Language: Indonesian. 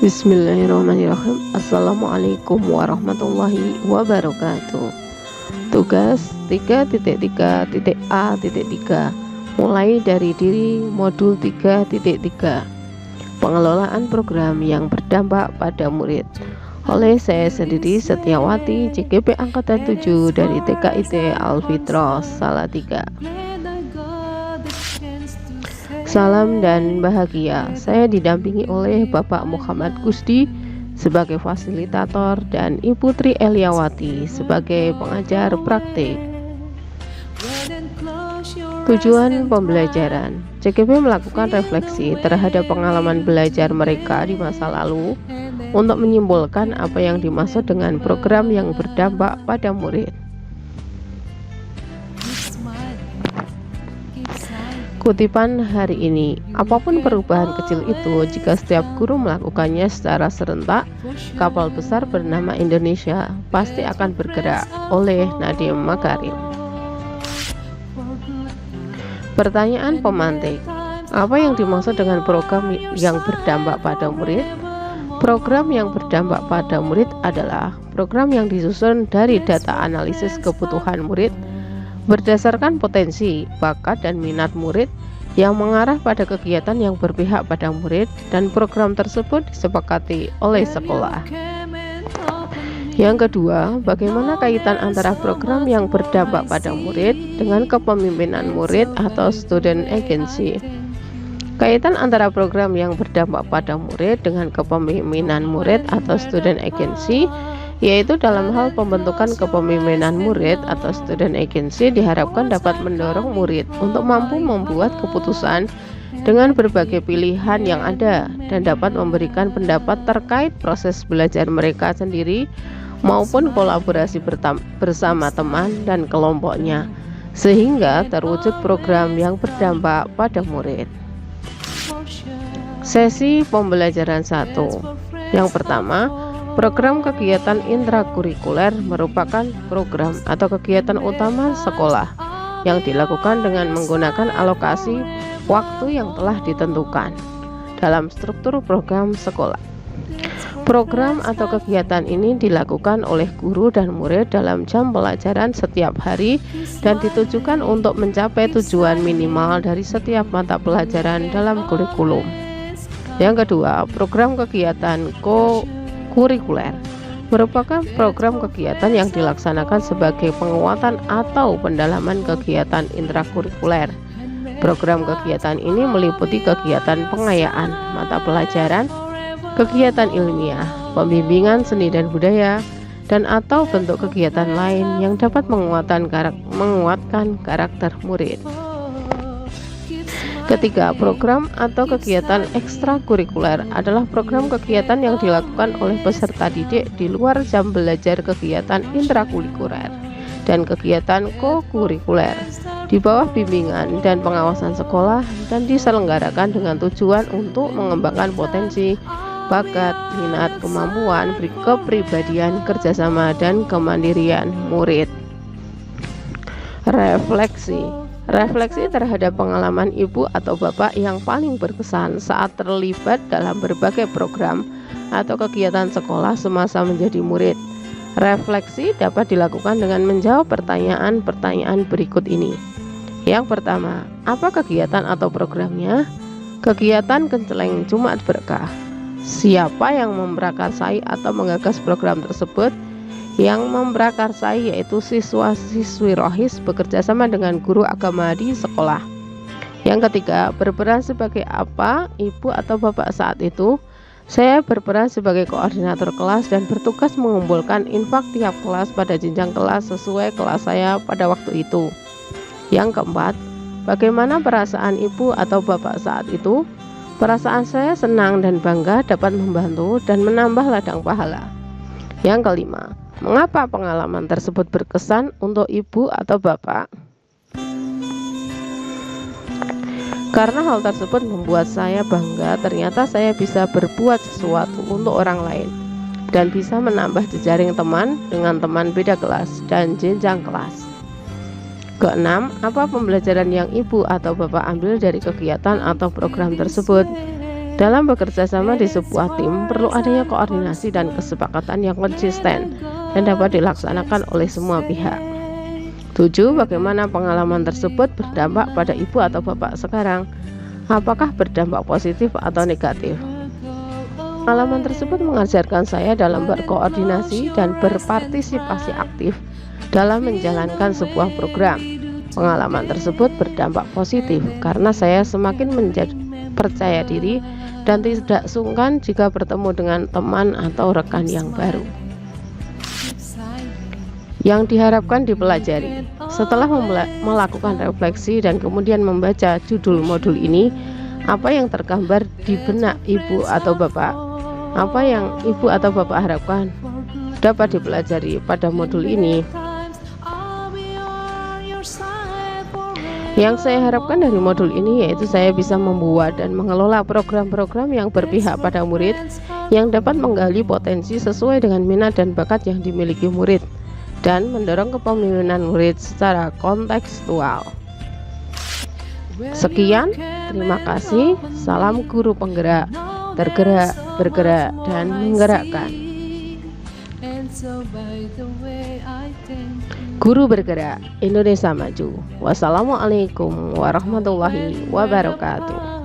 Bismillahirrahmanirrahim. Assalamualaikum warahmatullahi wabarakatuh. Tugas 3.3.A.3 mulai dari diri modul 3.3 pengelolaan program yang berdampak pada murid oleh saya sendiri Setiawati CGP Angkatan 7 dari TKIT Al-Fitrah Salatiga. Salam dan bahagia. Saya didampingi oleh Bapak Muhammad Kusdi sebagai fasilitator dan Ibu Tri Eliawati sebagai pengajar praktik. Tujuan pembelajaran: CGP melakukan refleksi terhadap pengalaman belajar mereka di masa lalu untuk menyimpulkan apa yang dimaksud dengan program yang berdampak pada murid. Kutipan hari ini, apapun perubahan kecil itu, jika setiap guru melakukannya secara serentak, kapal besar bernama Indonesia pasti akan bergerak. Oleh Nadiem Makarim. Pertanyaan pemantik: apa yang dimaksud dengan program yang berdampak pada murid? Program yang berdampak pada murid adalah program yang disusun dari data analisis kebutuhan murid berdasarkan potensi, bakat, dan minat murid yang mengarah pada kegiatan yang berpihak pada murid, dan program tersebut disepakati oleh sekolah. Yang kedua, bagaimana kaitan antara program yang berdampak pada murid dengan kepemimpinan murid atau student agency? Kaitan antara program yang berdampak pada murid dengan kepemimpinan murid atau student agency yaitu dalam hal pembentukan kepemimpinan murid atau student agency diharapkan dapat mendorong murid untuk mampu membuat keputusan dengan berbagai pilihan yang ada dan dapat memberikan pendapat terkait proses belajar mereka sendiri maupun kolaborasi bersama teman dan kelompoknya sehingga terwujud program yang berdampak pada murid. Sesi pembelajaran 1. Yang pertama, program kegiatan intrakurikuler merupakan program atau kegiatan utama sekolah yang dilakukan dengan menggunakan alokasi waktu yang telah ditentukan dalam struktur program sekolah. Program atau kegiatan ini dilakukan oleh guru dan murid dalam jam pelajaran setiap hari dan ditujukan untuk mencapai tujuan minimal dari setiap mata pelajaran dalam kurikulum. Yang kedua, program kegiatan kurikuler merupakan program kegiatan yang dilaksanakan sebagai penguatan atau pendalaman kegiatan intrakurikuler. Program kegiatan ini meliputi kegiatan pengayaan mata pelajaran, kegiatan ilmiah, pembimbingan seni dan budaya, dan atau bentuk kegiatan lain yang dapat menguatkan karakter murid. Ketiga, program atau kegiatan ekstrakurikuler adalah program kegiatan yang dilakukan oleh peserta didik di luar jam belajar kegiatan intrakurikuler dan kegiatan kokurikuler di bawah bimbingan dan pengawasan sekolah dan diselenggarakan dengan tujuan untuk mengembangkan potensi, bakat, minat, kemampuan, kepribadian, kerjasama, dan kemandirian murid. Refleksi terhadap pengalaman ibu atau bapak yang paling berkesan saat terlibat dalam berbagai program atau kegiatan sekolah semasa menjadi murid. Refleksi dapat dilakukan dengan menjawab pertanyaan-pertanyaan berikut ini. Yang pertama, apa kegiatan atau programnya? Kegiatan Kenceleng Jumat Berkah. Siapa yang memprakarsai atau menggagas program tersebut? Yang memprakarsai yaitu siswa-siswi Rohis bekerja sama dengan guru agama di sekolah. Yang ketiga, berperan sebagai apa ibu atau bapak saat itu? Saya berperan sebagai koordinator kelas dan bertugas mengumpulkan infak tiap kelas pada jenjang kelas sesuai kelas saya pada waktu itu. Yang keempat, bagaimana perasaan ibu atau bapak saat itu? Perasaan saya senang dan bangga dapat membantu dan menambah ladang pahala. Yang kelima, mengapa pengalaman tersebut berkesan untuk ibu atau bapak? Karena hal tersebut membuat saya bangga, ternyata saya bisa berbuat sesuatu untuk orang lain dan bisa menambah jejaring teman dengan teman beda kelas dan jenjang kelas. Keenam, apa pembelajaran yang ibu atau bapak ambil dari kegiatan atau program tersebut? Dalam bekerja sama di sebuah tim, perlu adanya koordinasi dan kesepakatan yang konsisten dan dapat dilaksanakan oleh semua pihak. 7. Bagaimana pengalaman tersebut berdampak pada ibu atau bapak sekarang? Apakah berdampak positif atau negatif? Pengalaman tersebut mengajarkan saya dalam berkoordinasi dan berpartisipasi aktif dalam menjalankan sebuah program. Pengalaman tersebut berdampak positif karena saya semakin percaya diri dan tidak sungkan jika bertemu dengan teman atau rekan yang baru. Yang diharapkan dipelajari. Setelah melakukan refleksi dan kemudian membaca judul modul ini, apa yang tergambar di benak ibu atau bapak? Apa yang ibu atau bapak harapkan dapat dipelajari pada modul ini? Yang saya harapkan dari modul ini yaitu saya bisa membuat dan mengelola program-program yang berpihak pada murid yang dapat menggali potensi sesuai dengan minat dan bakat yang dimiliki murid dan mendorong kepemimpinan murid secara kontekstual. Sekian, terima kasih. Salam guru penggerak, tergerak, bergerak, dan menggerakkan. Guru bergerak, Indonesia maju. Wassalamualaikum warahmatullahi wabarakatuh.